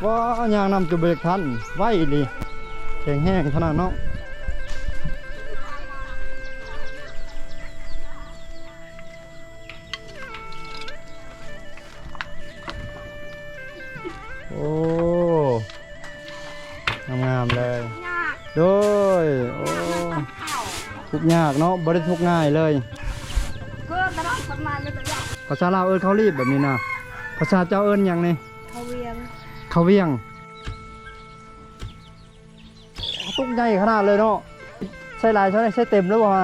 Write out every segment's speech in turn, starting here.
ว่ายางนำจะเบรกทันไว้ดิแข็งแห้งขนาดเนาะโอ้งามๆเลยโดยโอ้ทุกยากเนาะบริทุกง่ายเลยภาษาลาวเอิญเขารีบแบบนี้นะภาษาเจ้าเอิญยังนี่เขาเวียงตุ้งใหญ่ขนาดเลยเนาะใส่ลายใส่เต็มแล้วมา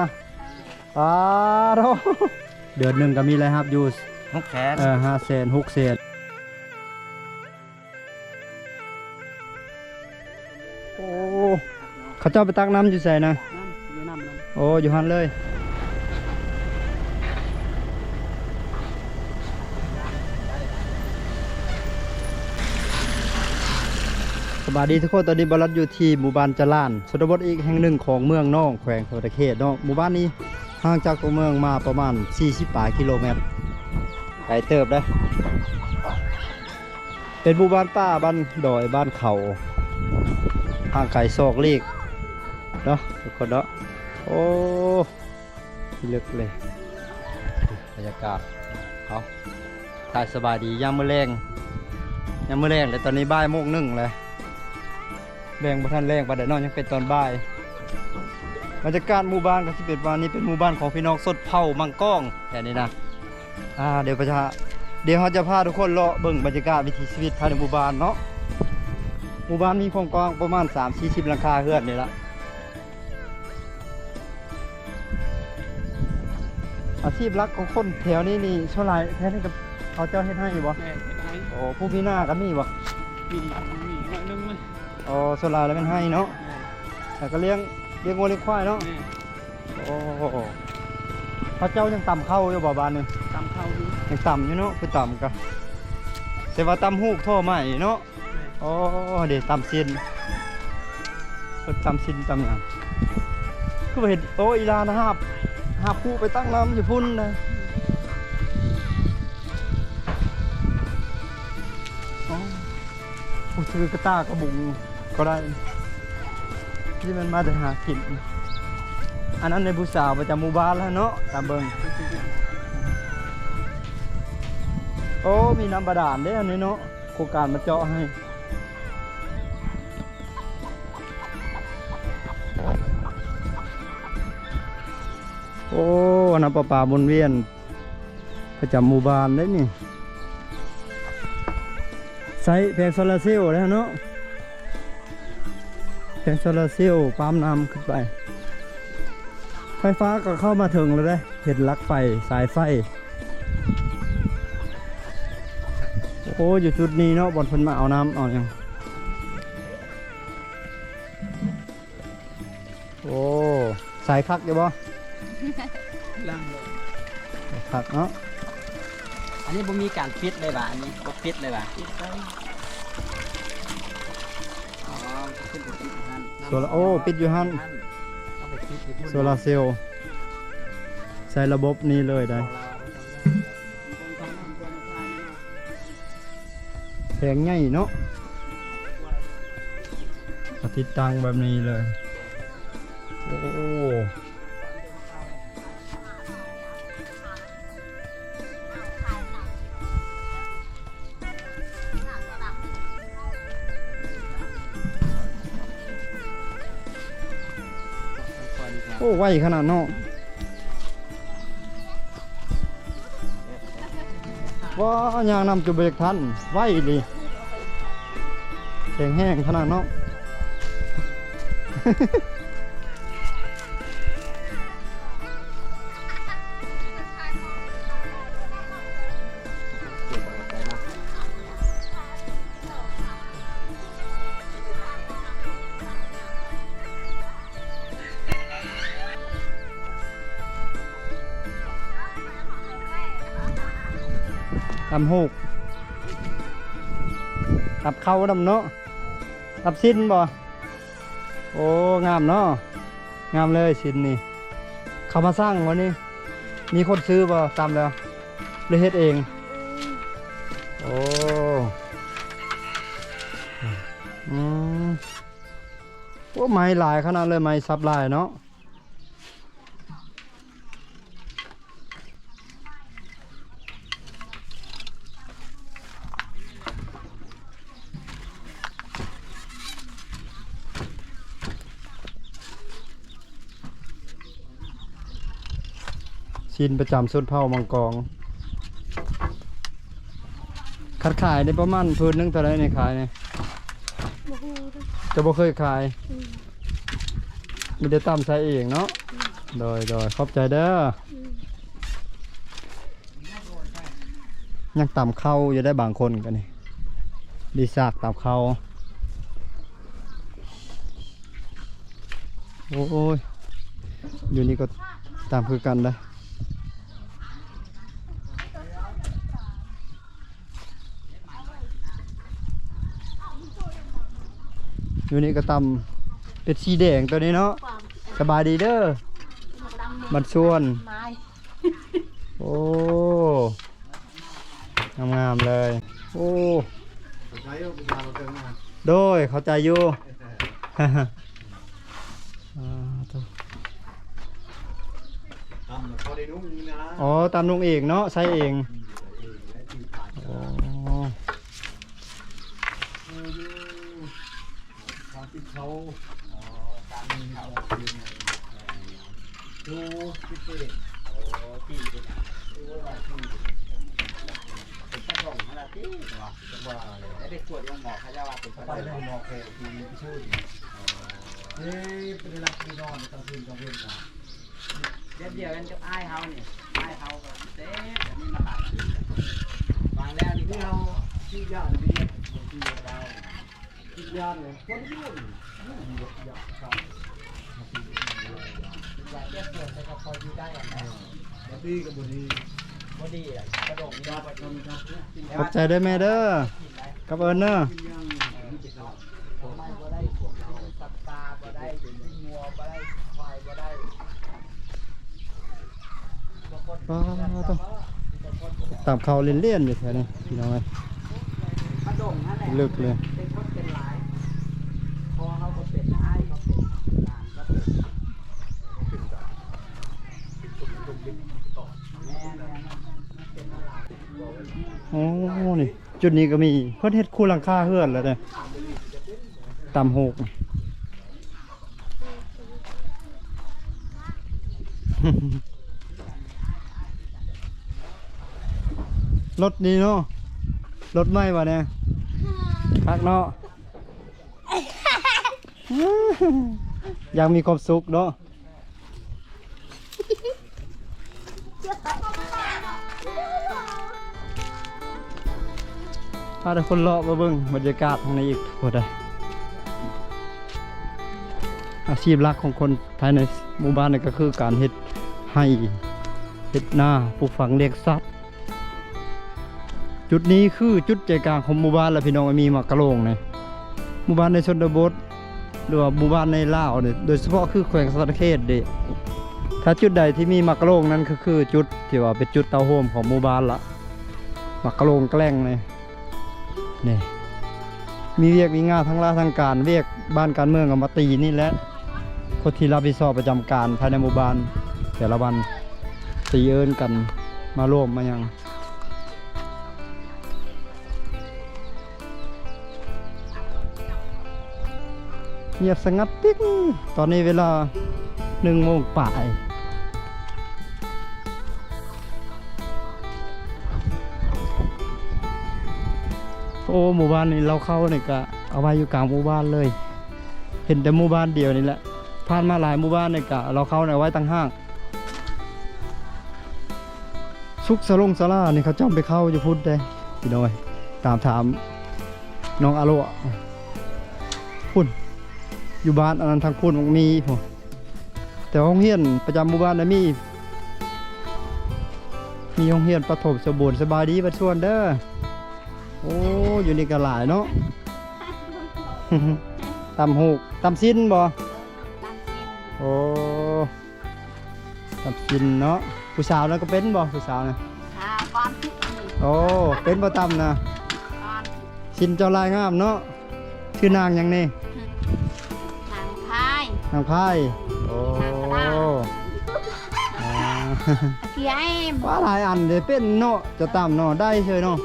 โธ่เดือนหนึ่งก็มีอะไรครับอยู่600,000 500,000 600,000โอ้เขาเจ้าไปตักน้ำอยู่ใส่นะโอ้อยู่หันเลยสวัสดีทุกคนตอนนี้บรัดอยู่ที่หมู่บ้านจรานชนบทอีกแห่งหนึ่งของเมืองน่องแขวงโพธิ์เขตเนาะหมู่บ้านนี้ห่างจากตัวเมืองมาประมาณ40 กิโลเมตรไกลเติบได้เป็นหมู่บ้านป้าบ้านดอยบ้านเขาห่างไกลซอกเล็กเนาะทุกคนเนาะโอ้ลึกเลยบรรยากาศเขาตายสบายดียามมื้อแรงแต่ตอนนี้บ่ายโมง1เลยแรงบ่ทันแรงปานใดเนาะยังเป็นตอนบ่ายบรรยากาศหมู่บ้านก็สิเป็นว่านี้เป็นหมู่บ้านของพี่น้องสดเผ่ามังก้องแค่นี้นะเดี๋ยวเราจะพาทุกคนเลาะเบิ่งบรรยากาศวิถีชีวิตภายในหมู่บ้านเนาะหมู่บ้านมีความกว้างประมาณ30-40หลังคาเรือนนี่ละอาชีพหลักของคนแถวนี้นี่เท่าไหร่แท้นี่กับเขาเจ้าเฮ็ดให้บ่โอ้ผู้พี่หน้าก็มีบ่มีหน่อยนึงเลยอ๋อส่วนหลายแล้วเป็นให้เนาะแต่ก็เลี้ยงวัวเลี้ยงควายเนาะโอ้พระเจ้ายังต่ำเข้าอยู่บ่บ้านนี่ต่ำเข้าอยู่ยังต่ำอยู่เนาะคือต่ำกันแต่ว่าต่ำหูกท่อใหม่เนาะโอ้เดี๋ยวต่ำซินต่ำซินต่ำอย่างก็เห็นโอ้อีลานะหาผู้ไปตั้งน้ำอยู่พุ่นเลยผู้ซื้อกระตากระบุงก็ได้ที่มันมาแต่หากินอันนั้นในผู้สาวประจำหมู่บ้านแล้วเนาะตามเบิงโอ้มีน้ำบาดาลด้วยอันนี้เนาะโครงการมาเจาะให้โอ้น้ำประปาบนเวียนประจำหมู่บ้านได้นี่ใช้แผงโซลาร์เซลล์แล้วเนาะแผงโซลาร์เซลล์ปั๊มน้ำขึ้นไปไฟฟ้าก็เข้ามาถึงแล้วได้เห็นลักไฟสายไฟโอ้อยู่จุดนี้เนาะบอลเพิ่นมาเอาน้ำเอาอย่างโอ้สายคักอยู่บ่ล่างคักเนาะอันนี้บ่มีการฟิตเลยว่ะอันนี้บ่ฟิตเลยว่ะอ๋อขึ้นไปฟิตอยู่หั่นโซลาโอ้ปิดอยู่หั่นโซลาเซลล์ใช้ระบบนี้เลยได้แพงใหญ่เนาะติดตั้งแบบนี้เลยโอ้โอ้ไวขนาดเนาะว่ายางนำจะเบรกทันไวดิแข็งแห้งขนาดเนาะตำหูกตับเข้าดำเนาะตับสิ้นบ่โอ้งามเนาะงามเลยสิ้นนี่เขามาสร้างวันนี้มีคนซื้อบ่ตามแล้วเลยเฮ็ดเองโอ้ ไม้หลายขนาดเลยไม้ซับลายเนาะชินประจำสุดเผามังกรคัดขายได้ประมาณพื้นนึงเท่าไรในขายเนี่ยจะบ่เคยขายมีแต่ตำใส่เองเนาะโดยขอบใจเด้อยังตำเข้าอยู่ได้บางคนกันนี่ดีซากตำเข้าโอ้ยอยู่นี่ก็ตามคือกันได้อยู่นี่ก็ตำเป็นสีแดงตัวนี้เนาะสบายดีเด้อมันส่วนโอ้งามๆเลยโอ้โดยเข้าใจอยู่ อ๋อตำนุ่งเองเนาะใช้เองอ๋อเขาดูพิเศษที่เป็นเป็นตะกงอะไรที่วะจะว่าเลยได้ไปตรวจยังหมอเขาจะว่าเป็นไปได้หมอแค่ที่ชื่อเฮ้ยเป็นรักที่นอนกลางคืนกันเดียวกันกับอ้ายเฮาเนี่ยอ้ายเฮาก็เต๊ะแบบนี้มาหลับวางแล้วนี่เราที่ยากนี่ที่เราที่ยากเลยคนยุ่งอยากทำอยากแก้ปวดแต่ก็พออยู่ได้อ่ะบดีกับบดีอ่ะกระโดดยอดไปชนครับขอบใจได้ไหมเด้อกับเอิญเนอะไม่ได้พวกเราตัดตาบ่ได้งัวบ่ได้ควายบ่ได้ตามเขาเลี่ยนๆอยู่แถวนี้พี่น้องเลยลึกเลยโอ้นี่จุดนี้ก็มีเพิ่นเฮ็ดคูหลังคาเฮือนแล้วเนี่ยตำหก รถดีเนาะรถไหม้วะเนี่ยพักเนาะ ยังมีความสุขเนาะพาทุกคนเลาะมาเบิ่งบรรยากาศทางในอีกพอได้อาชีพหลักของคนภายในหมู่บ้านนี่ก็คือการเฮ็ดให้เฮ็ดนาปลูกฝังเลี้ยงสัตว์จุดนี้คือจุดใจกลางของหมู่บ้านและพี่น้องมีมักกะโลงเนี่ยหมู่บ้านในชนบทหรือว่าหมู่บ้านในลาวเนี่ยโดยเฉพาะคือแขวงสะเขตเด้ถ้าจุดใดที่มีมักกะโลงนั้นคือจุดที่ว่าเป็นจุดเตาโฮมของหมู่บ้านละมักกะโลงแกล้งเลยนี่มีเวียกมีงานทั้งราชทั้งการเวียกบ้านการเมืองกับมาตีนี่แหละคนที่รับผิดชอบประจำการภายในหมู่บ้านแต่ละวันตีเอิญกันมาร่วมมายังเงียบสงัดติ๊กตอนนี้เวลา1 โมงป่ายโอ้หมู่บ้านนี้เราเข้าเนี่ยก็เอาไว้อยู่กลางหมู่บ้านเลยเห็นแต่หมู่บ้านเดียวนี่แหละผ่านมาหลายหมู่บ้านเนี่ยก็เราเข้าเนี่ยไว้ตั้งห้างซุกสลงสลานี่เขาจำไปเข้าจะพูดได้พี่น้อยตามถามน้องอาโลพุ่นอยู่บ้านอันนั้นทางพุ่นมันมีผมแต่ห้องเฮียนประจำหมู่บ้านนะมีห้องเฮียนประถมสมบูรณ์สบายดีบัดส่วนเด้อโอ้อยู่นี่ก็หลายเนาะ ตำหูกตำซินบ่โอ้ตำซินเนาะผู้สาวนั่นก็เป็นบ่ผู้สาวนะโอ้เป็นบ่ตำนะซินเจ้าลายงามเนาะชื่อนางยังนี่นางผ้า นางพายโอ้อ่า Kìa em ว่าหลายอันเดี๋ยวเป็นเนาะจะตามเนาะได้เฉยเนาะ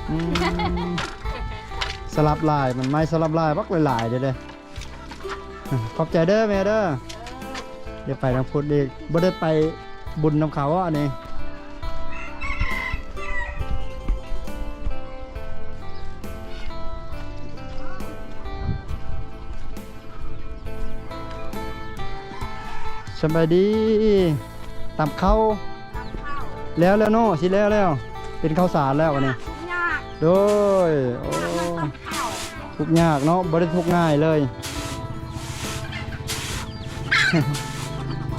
อืมสลับลายมันไม่สลับลายบักหลายๆเด้อเด้อขอบใจเด้อแม่เด้อเดี๋ยวไปทางพุทธอีกบ่ได้ไปบุญน้ำเขาอันนี้สบายดีตามเข้าแล้วเนาะสิแล้วเป็นข้าวสารแล้วอันนี้ Nhạc โดยโอ้ทุกข์ยากเนาะบ่ได้ทุกข์ง่ายเลย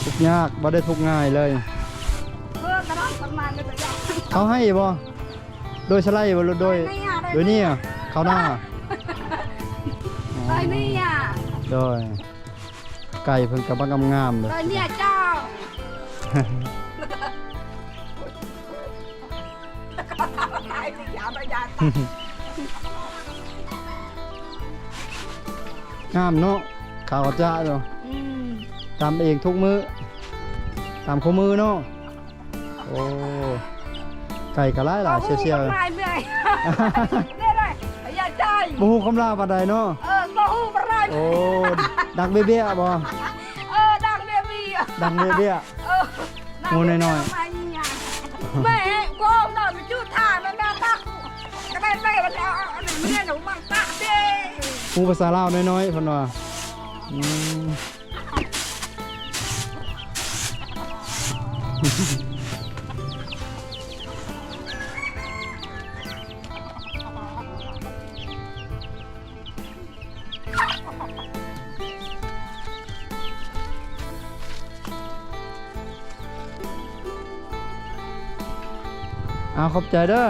ทุกข์ยากบ่ได้ทุกข์ง่ายเลย Hơ cái đó con mang cái đấy dọc เขาให้บ่โดยสไลด์บ่โดย โดยนี่อะเขาหน้า Đây nè à โดยไก่เพิ่นกำลังงามๆเลย Đây nè cho งามเนาะข้าวจ้าเนาะ Ừ ตามเองทุกมื้อตามคู่มือเนาะโอ้ไก่ก็หลายๆเชี่ยว Con này này Đây đây Ở nhà chơi ๆบ่ฮู้คำลาปานใดเนาะ Con hù bà rai โอ้ดังเบี้ยๆบ่ Đang bia bia ดังเบี้ย Ngồi này nồi. Mẹ cô ông đợi một chút thả nó ra tắc cái đây đây mà nó nghe nó mang tạ đi ๆฮู้ภาษาลาวน้อยๆเพิ่นว่าอืม เอาขอบใจเด้อ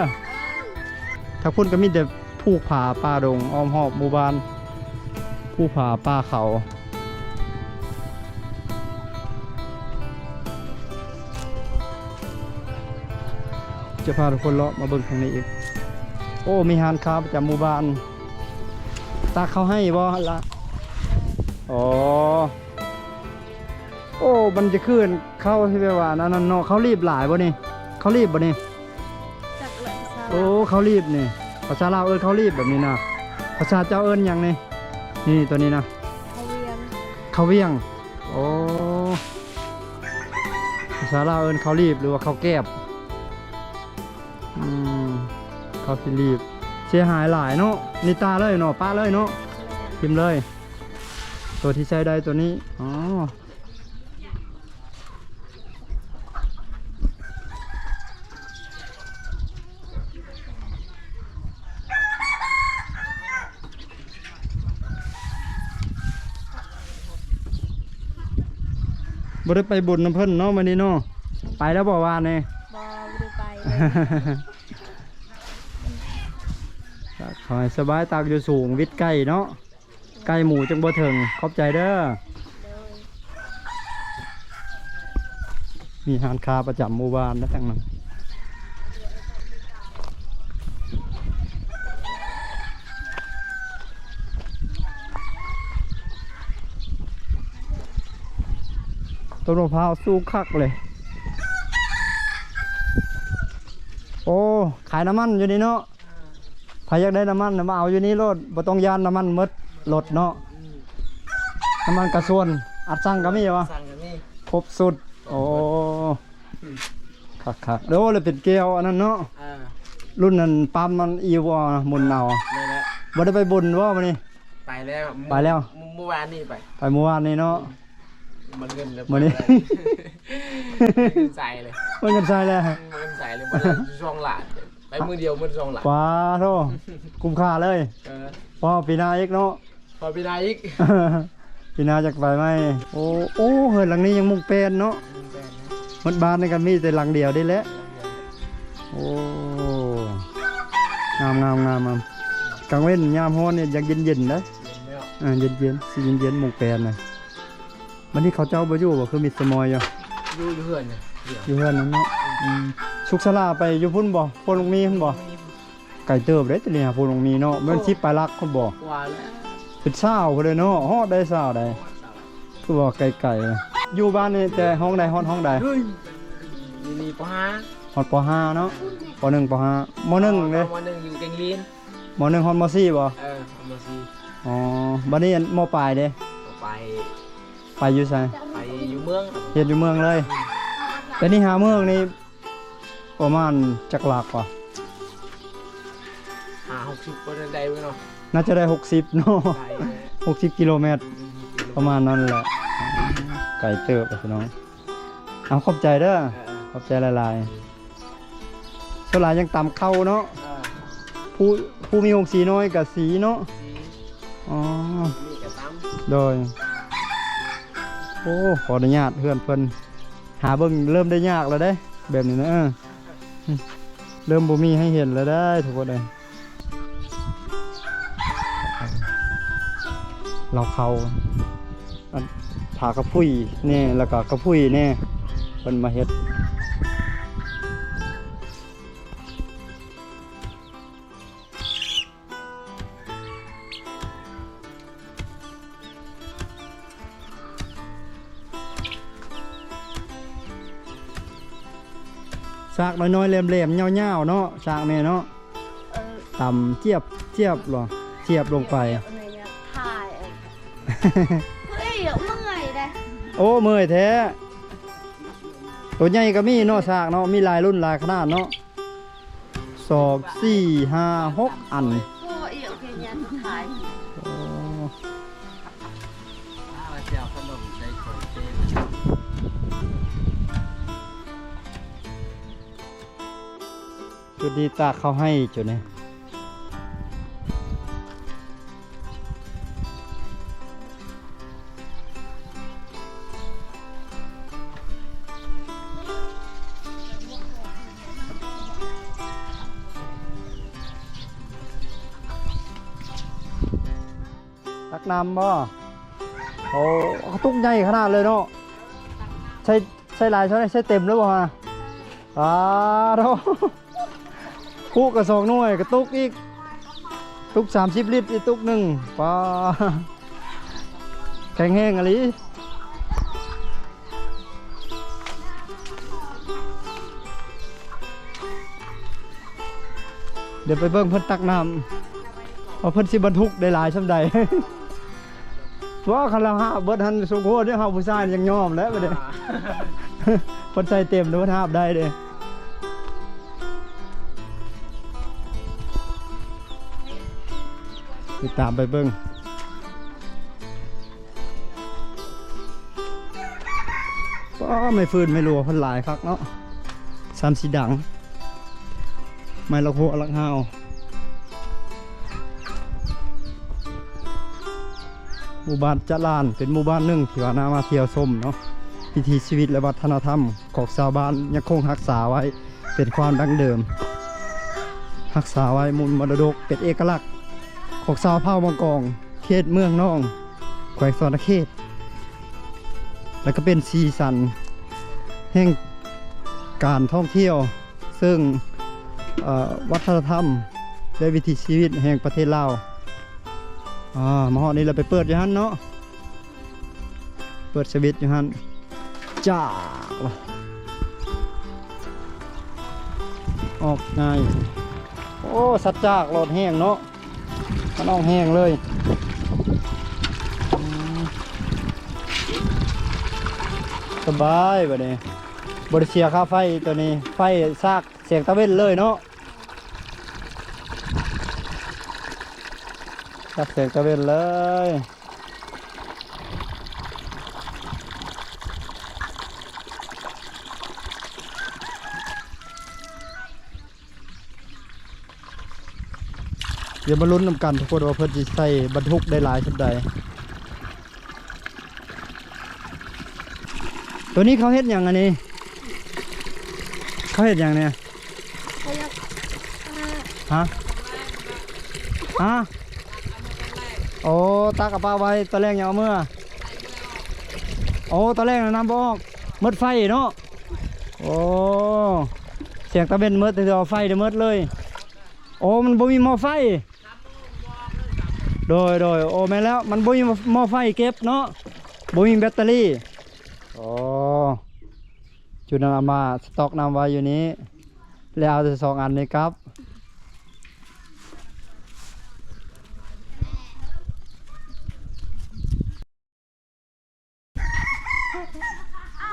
ถ้าพุ่นก็มีแต่ภูผาป่าดงอ้อมหอบหมู่บ้านภูผาป่าเขาจะพาทุกคนเลาะมาเบิ่งทางนี้อีกโอ้มีหานค้าประจำหมู่บ้านตาเขาให้บ่ละอ๋อโอ้มันจะขึ้นเข้าที่ไปว่านั่นเนาะเขารีบหลายบ่นี่เขารีบบ่นี่ Chắc lại sao โอ้เขารีบนี่ภาษาลาวเอิ้นเขารีบแบบนี้นะภาษาเจ้าเอิ้นหยังนี่นี่ตัวนี้นะ Không yên เขาเวียงโอ้ภาษาลาวเอิ้นเขารีบหรือว่าเขาแก็บเขาสิรีบเสียหายหลายเนาะนี่ตาเลยเนาะป้าเลยเนาะพิมพ์เลย ตัวที่ใช้ได้ตัวนี้อ๋อบ่ได้ไปบุญน้ำเพิ่นเนาะมื้อนี้เนาะไปแล้วบ่ว่าแน่ Bò đưa bay ขอให้สบายตากอยู่สูงวิทย์ไก่เนาะไก่หมูจังบ่ถึงขอบใจเด้อมีหานค้าประจำหมู่บ้านนะทั้งนั้นต้นมะพร้าวสู้คักเลยโอ้ขายน้ำมันอยู่นี่เนาะใครอยากได้น้ำมันมาเอาอยู่นี่รถบ่ต้องยานน้ำมันหมดรถเนาะน้ำมันกระส่วนอัดสั่งก็มีวะ สั่งกันนี่ ครบสุดโอ้คักๆเดี๋ยวเลยเป็นแก้วอันนั้นเนาะรุ่นนั้นปั๊มมันอีวหมุนเอา นั่นแหละ บ่ได้ไปบุญว่ามื้อนี้ ไปแล้ว ไปแล้ว เมื่อวานนี่ไป ไปเมื่อวานนี้เนาะ มันเงินเลย มื้อนี้ เงินใส่เลย เพิ่นกันใส่แล้ว เงินใส่เลยวันละช่องหลานไปมือเดียวมือช่องหลาน ว้าโธ่คุ้มค่าเลย พอปีหน้าอีกเนาะ พอพี่นายอีก ปีหน้าจะไปไหมโอ้โอ้เฮ้ยหลังนี้ยังมุงเป็นเนาะหมดบ้านนี่ก็มีแต่หลังเดียวได้แหละโอ้งามกลางเว้นยามฮ้อนเนี่ยอยากเย็นๆนะเย็นสิเย็นๆมุงเป็นน่ะวันนี้เขาเจ้าบ่อยู่บ่คือมีสมอยอยู่ อยู่เพื่อนเนี่ย อยู่เฮือนนั่นเนาะสุขสลาไปอยู่พุ่นบ่พุ่นลงมีพุ่นบ่ไก่เติบเด้ตัวนี้พุ่นลงมีเนาะมันสิไปรักพุ่นบ่ ว่าแล้ว เป็นเช้าพุ่นเลยเนาะฮอดได้เช้าได้ คือบอกไก่ๆอยู่บ้านนี่แต่ห้องใดห้องใด มีปห้า ห้องป .5 เนาะป .1 ป .5 ม .1 เลย มหนึ่งอยู่เก่งลีน ม .1 ห้องม .4 บ่ เอามาซี อ๋อบัดนี้มปลายเด้ ไป ไปอยู่ไส ไปอยู่เมือง เฮ็ดอยู่เมืองเลย แต่นี่หาเมืองนี่ประมาณจักหลักกว่า 60คนใดเว้ยเนาะ น่าจะได้60เนาะ ไป 60กิโลเมตรประมาณนั้นแหละไก่เติบอะพี่น้องเอาขอบใจเด้อขอบใจหลายๆส่วนหลายยังต่ำเข้าเนาะผู้มีองค์สีน้อยกับสีเนาะอ๋อ มีกระซ้ โดยโอ้ขออนุญาตเพื่อนเพิ่นหาเบิ่งเริ่มได้ยากแล้วได้แบบนี้นะเริ่มบ่มีให้เห็นแล้วได้ทุกคนเลยเราเขาอันผากระพุ้ยนี่แล้วก็กระพุ้ยนี่เพิ่นมาเฮ็ดซากน้อยๆแหลมๆยาวๆเนาะซากนี่เนาะต่ำเจียบหรอเจียบลงไป ถ่ายเฮ้ยเมื่อยเลย โอ้เมื่อยแท้ตัวใหญ่ก็มีเนาะซากเนาะมีหลายรุ่นหลายขนาดเนาะ2 4 5 6 อัน โอ้ยโอเคยันถ่าย โอ้ ำเจ้าขนมใส่ของเจน จุดดีตากเขาให้จุดนี้ตักน้ำบ่โอ้เขาตุกใหญ่ขนาดเลยเนาะใช่ลายใช่เต็มแล้วบ่ฮะโธ่คู่กระสองหน่วยกระตุกอีกตุก30 ลิตรอีกตุกหนึ่งป้าแข็งแห้งอะไรเดี๋ยวไปเบิ่งเพิ่นตักน้ำเอาเพิ่นสิบรรทุกได้หลายส่ำใด ว่าคันละ5เบิดหันสุโขเนี่ยเฮาผู้ชายยังยอมแล้วไปเด้ เพิ่นใส่เต็มแล้วเพิ่นหาบได้เด้ติดตามไปเบิ่งก็ไม่ฟื้นไม่รัวเพิ่นหลายคักเนาะ3-4 ดังไม่ละหัวละหาวหมู่บ้านจะลานเป็นหมู่บ้านหนึ่งที่ว่าน่ามาเที่ยวชมเนาะพิธีชีวิตและวัฒนธรรมของชาวบ้านยังคงรักษาไว้เป็นความดั้งเดิมรักษาไว้มูลมรดกเป็นเอกลักษณ์ของชาวเผ่าบางกองเขตเมืองน่องแขวงสวรรณเขตและก็เป็นสีสันแห่งการท่องเที่ยวซึ่งวัฒนธรรมและวิถีชีวิตแห่งประเทศลาวมาฮอดนี้เราไปเปิดอยู่ฮั่นเนาะเปิดสวิตช์อยู่ฮั่นจ้าออกง่ายโอ้สัจจากรถแห้งเนาะมันออกแห้งเลยสบายแบบนี้บริเชียค่าไฟตัวนี้ไฟซากเสียงตะเว้นเลยเนาะซากเสียงตะเว้นเลยเดี๋ยวมาลุ้นนำกันทุกคนว่าเพื่อนจะใส่บรรทุกได้หลายสักใดตัวนี้เขาเฮ็ดอย่างอันนี้เขาเฮ็ดอย่างเนี่ยฮะโอ้ตากระเป๋าไว้ตอนแรกอย่าเอาเมื่อโอ้ตอนแรกน้ำบอกมืดไฟเนาะโอ้เสียงตะเบนมืดแต่เอาไฟเดี๋ยวมืดเลยโอ้มันบ่มีหม้อไฟโดยโอ้แม่แล้วมันบ่มีหม้อไฟเก็บเนาะ บ่มีแบตเตอรี่อ๋อจุดนั้นเอามาสต็อกน้ำไว้อยู่นี้แล้วเอาแต่สองอันนี้ครับ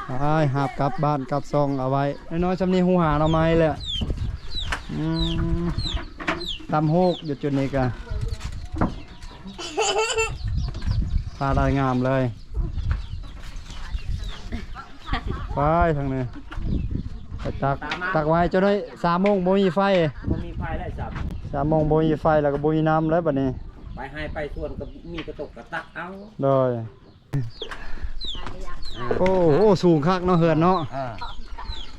ไปหาบกลับบ้านกลับซองเอาไว้น้อยๆจำนี้หูหาเอาไม้เลยตำโฮกอยู่จุดนี้กันปลาได้งามเลยไปทางนี้ไปตักไว้จนได้3 โมงบ่มีไฟ บ่มีไฟได้สับ 3 โมงบ่มีไฟแล้วก็บ่มีน้ำแล้วบัดนี้ ไปให้ไปส่วนก็มีกระตกกระตักเอา โดยโอ้โหสูงคักเนาะเฮือนเนาะ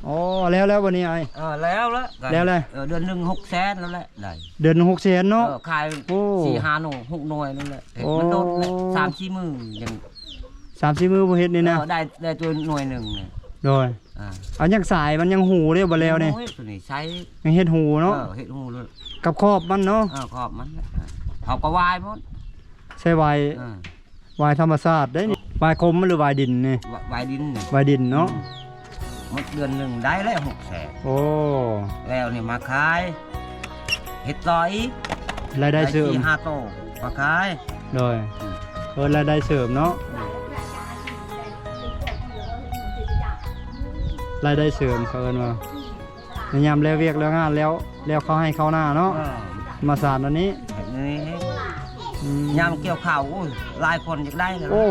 อ๋อแล้ววันนี้ไอ้ แล้วละ แล้วเลย เดือนหนึ่ง600,000แล้วแหละได้ เดือน600,000เนาะ ขาย โอ้ 4-5 หน่วย6 หน่วยนั่นแหละ โอ้ มันโดนเลย3-4 มื้อยัง 30 มื้อบ่เฮ็ดนี่นะ ได้ตัวหน่วยหนึ่งเนี่ย โดยเอายังสายมันยังหูเด้บ่แล้วนี่ โอ้ยตัวนี้ใช้ ยังเฮ็ดหูเนาะ เฮ็ดหูเลย กับครอบมันเนาะ ขอบมันเขาก็วายหมด ใช้ไว เออ วายธรรมชาติได้นี่วายคมหรือวายดินนี่ วายดินเนี่ยว ายดินเนาะ หมดเดือนหนึ่งได้แล้ว600,000 โอ้ แล้วนี่มาขายเฮ็ดต่ออีก รายได้เสริม 4-5 โตมาขาย โดยรายได้เสริมเนาะรายได้เสริมเขาเอิ้นว่าในยามแล้วเวียกแล้วงานแล้วเขาให้เข้าหน้าเนาะมาสานอันนี้ นี่ อืม ยามเกี่ยวข้าวโอ้ยหลายคนอยากได้เลย โอ้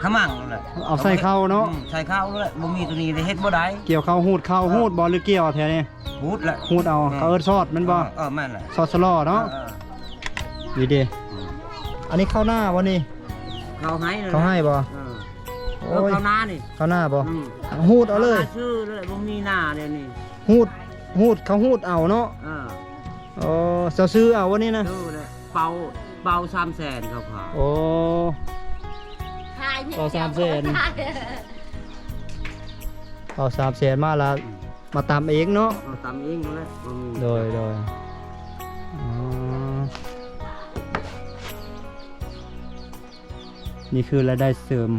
ขมั่งนั่นแหละ เอาใส่เข้าเนาะ ใส่ข้าวเลยบ่มีตัวนี้ได้เฮ็ดบ่ได้ เกี่ยวเข้าหูดเข้าหูดบ่หรือเกี่ยวแท้นี่ พูดแหละ หูดเอาเขาเอิ้นซอดแมันบ่ แม่นแหละ ซอดสลอเนาะดีเด้อันนี้เข้าหน้าบ่นี่ เขาให้เลย เขาให้บ่ โอ้ยเขาหน้านี่ เข้าหน้าบ่หูดเอาเลย ชื่อเลยบ่มีหน้าเนี่ยนี่ หูดเขาหูดเอาเนาะอ๋อเจ้าซื้อเอาวันนี้นะ ชื่อเลยเป่า300,000เขาขาย โอ้ เอา300,000 เอา300,000มาละมาตำเองเนาะ เอาตำเองนั่นแหละบ่มี โดยอ๋อนี่คือรายได้เสริม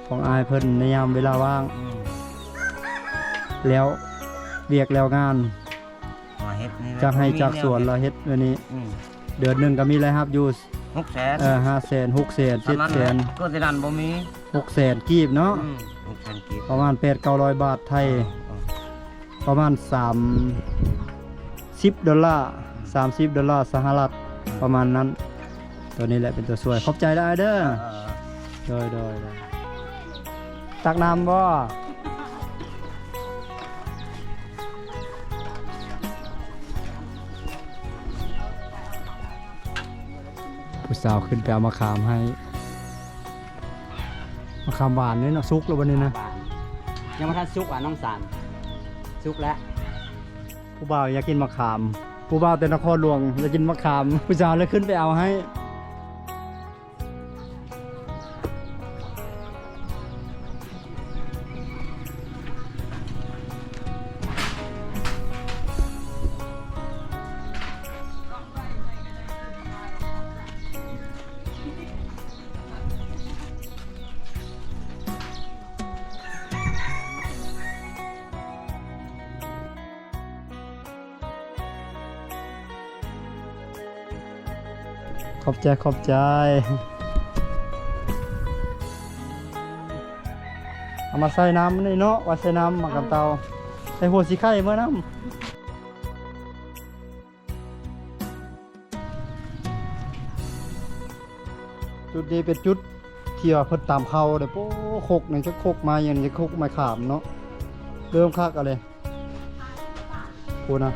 ของอายเพิ่นในยามเวลาว่าง แล้วเวียกแล้วงาน มาเฮ็ดนี่แหละ จากให้จากสวนเราเฮ็ดวันนี้ เดือนหนึ่งก็มีรายรับอยู่ 600,000 500,000 600,000 700,000 ก็จะดันบ่มี 600,000กีบเนาะ 600,000กีบ ประมาณ8-900 บาทไทย ประมาณ30 ดอลลาร์สหรัฐประมาณนั้น ตัวนี้แหละเป็นตัวช่วยขอบใจได้เด้อโดยตักน้ำบ่ผู้สาวขึ้นไปเอามะขามให้มะขามหวานนี่เนาะซุกแล้ววันนี้นะ ยังมาทันซุกน้องสารซุกแล้ว ผู้บ่าวอยากกินมะขามผู้บ่าวแต่นครหลวงอยากกินมะขามผู้สาวเลยขึ้นไปเอาให้ขอบใจเอามาใส่น้ำนี่เนาะว่าใส่น้ำหมักกับเตาใส่หัวสีไข่เมื่อน้ำจุดนี้เป็นจุดเที่ยวเพิ่นตามเขาเด้อโป๊โคกนี่จะโคกมาอย่างนี้จะโคกไม้ขามเนาะเริ่มคักอะไรพูดนะ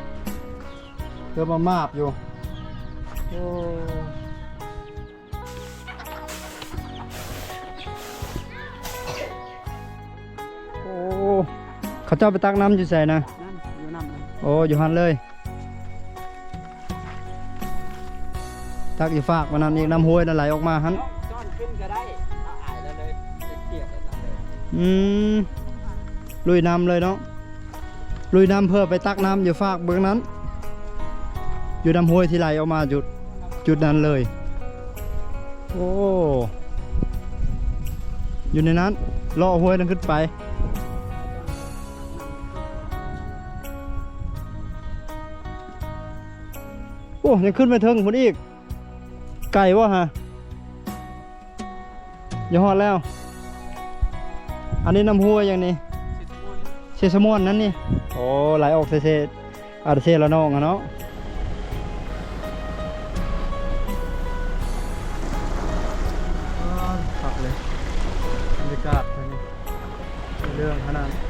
เริ่มมามาบอยู่โอ้เขาเจ้าไปตักน้ำอยู่ใส่นะ นั่นอยู่น้ำเลย โอ้อยู่หันเลย ตักอยู่ฝากมันนั่นอีกน้ำห้วยนั่นไหลออกมาหัน จ้อนขึ้นก็ได้เอาอายแล้วเลยเกียกแล้วเลย ลุยน้ำเลยเนาะลุยน้ำเพื่อไปตักน้ำอยู่ฝากเบื้องนั้น อยู่น้ำห้วยที่ไหลออกมาจุดนั้นเลยโอ้ อยู่ในนั้นล่อห้วยนั่นขึ้นไปโอ้ยังขึ้นไปถึงคนอีกไก่วะฮะอย่าหอดแล้วอันนี้น้ำห้วยอย่างนี้เชสมวนนั่นนี่โอ้ไหลออกเซอาร์เซละน้องอะเนาะขับเลยบรรยากาศเรื่องขนาด